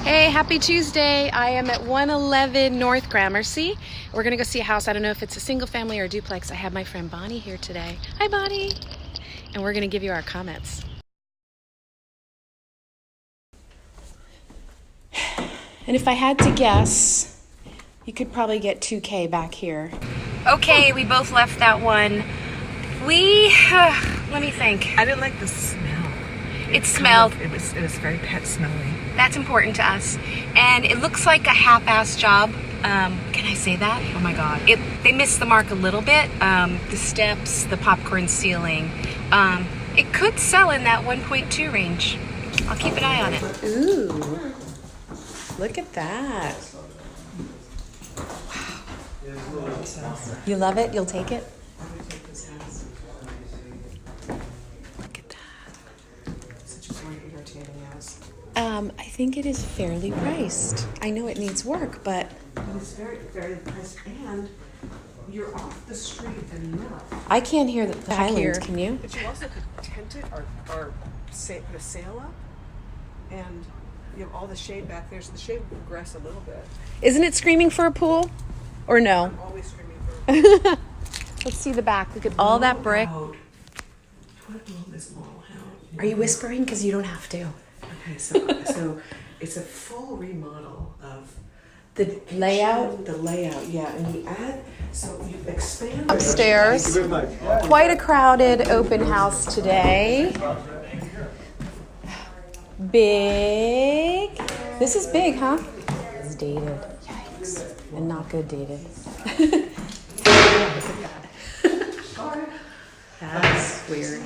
Hey, happy Tuesday. I am at 111 North Gramercy. We're gonna go see a house. I don't know if it's a single family or a duplex. I have my friend Bonnie here today. Hi, Bonnie. And we're gonna give you our comments. And if I had to guess, you could probably get 2K back here. Okay, we both left that one. Let me think. I didn't like the smell. It smelled. It was very pet smelly. That's important to us. And it looks like a half-assed job. Can I say that? Oh my God. They missed the mark a little bit. The steps, the popcorn ceiling. It could sell in that 1.2 range. I'll keep an eye on it. Ooh. Look at that. Wow. You love it? You'll take it? Look at that. Such a great irritating house. I think it is fairly priced. I know it needs work, but It's very, very priced, and you're off the street enough. I can't hear the Highlands, can you? But you also could tent it or put a sail up, and you have all the shade back there, so the shade will progress a little bit. Isn't it screaming for a pool? Or no? I'm always screaming for a pool. Let's see the back. Look at all that brick. What blow this wall out? Are you whispering? Because you don't have to. Okay, so it's a full remodel of The layout? the layout, yeah, and you add, so you expand Upstairs. Quite a crowded open house today. Big. This is big, huh? It's dated. Yikes. And not good dated. That's weird.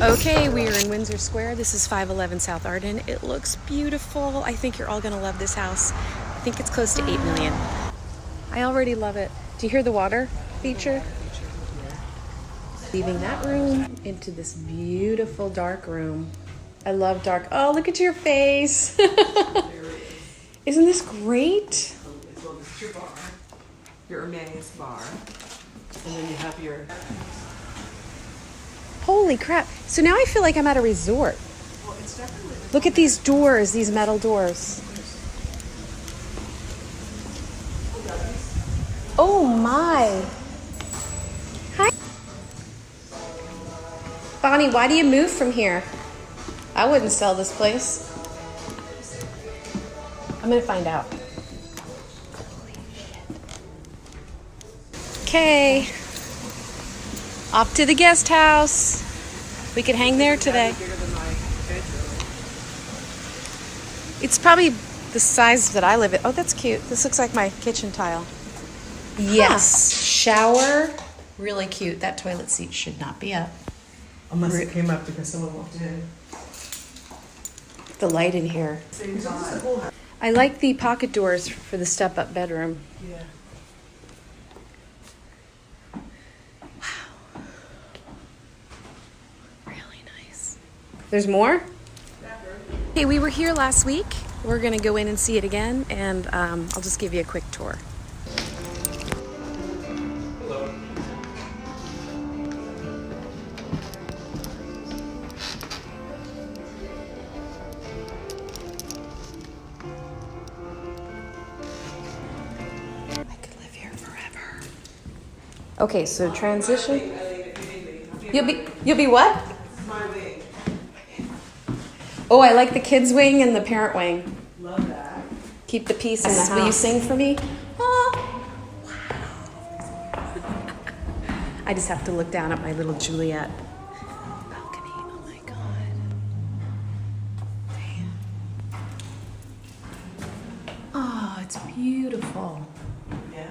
Okay, we are in Windsor Square. This is 511 South Arden. It looks beautiful. I think you're all gonna love this house. I think it's close to 8 million. I already love it. Do you hear the water feature? Leaving that room into this beautiful dark room. I love dark. Oh, look at your face. Isn't this great? Well, this is your bar, your Hermes bar, and then you have your... Holy crap. So now I feel like I'm at a resort. Well, it's definitely... Look at these doors, these metal doors. Oh my. Hi. Bonnie, why do you move from here? I wouldn't sell this place. I'm gonna find out. Holy shit. Okay. Off to the guest house. We could hang there today. Bigger than my bedroom. It's probably the size that I live in. Oh, that's cute. This looks like my kitchen tile. Yes. Shower. Really cute. That toilet seat should not be up. Unless it came up because someone walked in. The light in here. Same vibe. I like the pocket doors for the step-up bedroom. Yeah. Wow. Really nice. There's more? Hey, we were here last week. We're gonna go in and see it again, and I'll just give you a quick tour. Okay, so transition. You'll be what? My wing. Oh, I like the kids wing and the parent wing. Love that. Keep the peace in the house. Will you sing for me? Oh. I just have to look down at my little Juliet balcony. Oh my God. Damn. Oh, it's beautiful. Yeah.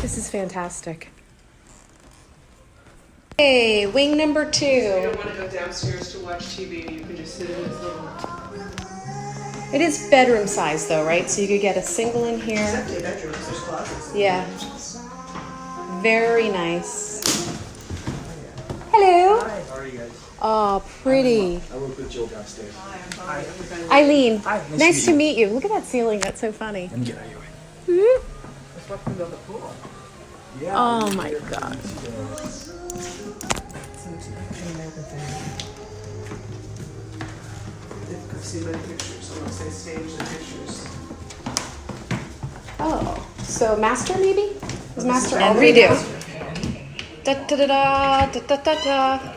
This is fantastic. Hey, wing number 2. You don't want to go downstairs to watch TV. You can just sit in this little... It is bedroom size though, right? So you could get a single in here. It's empty bedrooms. There's closets. Yeah. Very nice. Hello. Hi, how are you guys? Oh, pretty. I work with Jill downstairs. Hi. Eileen, Hi, nice to meet you. Look at that ceiling. That's so funny. Let me get out of your way. Let's walk through the pool. Yeah. Oh my God. many pictures. I want to say stage the pictures. Oh, so master maybe? Is master And already redo. Da da da da da da da da.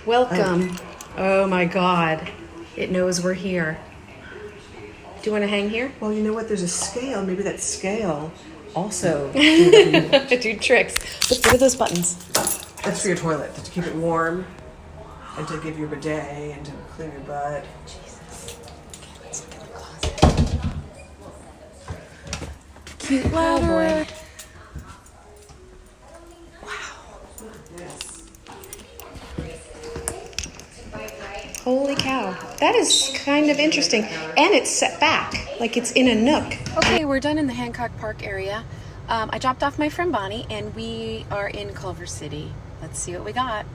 Welcome. Oh my God. It knows we're here. Do you want to hang here? Well, you know what? There's a scale. Maybe that scale also. Do tricks. Look, what are those buttons? That's for your toilet, to keep it warm, and to give you a bidet, and to clean your butt. Jesus. Okay, let's look at the closet. Cute ladder. Yes. Holy cow. That is kind of interesting. And it's set back, like it's in a nook. Okay, we're done in the Hancock Park area. I dropped off my friend Bonnie, and we are in Culver City. Let's see what we got.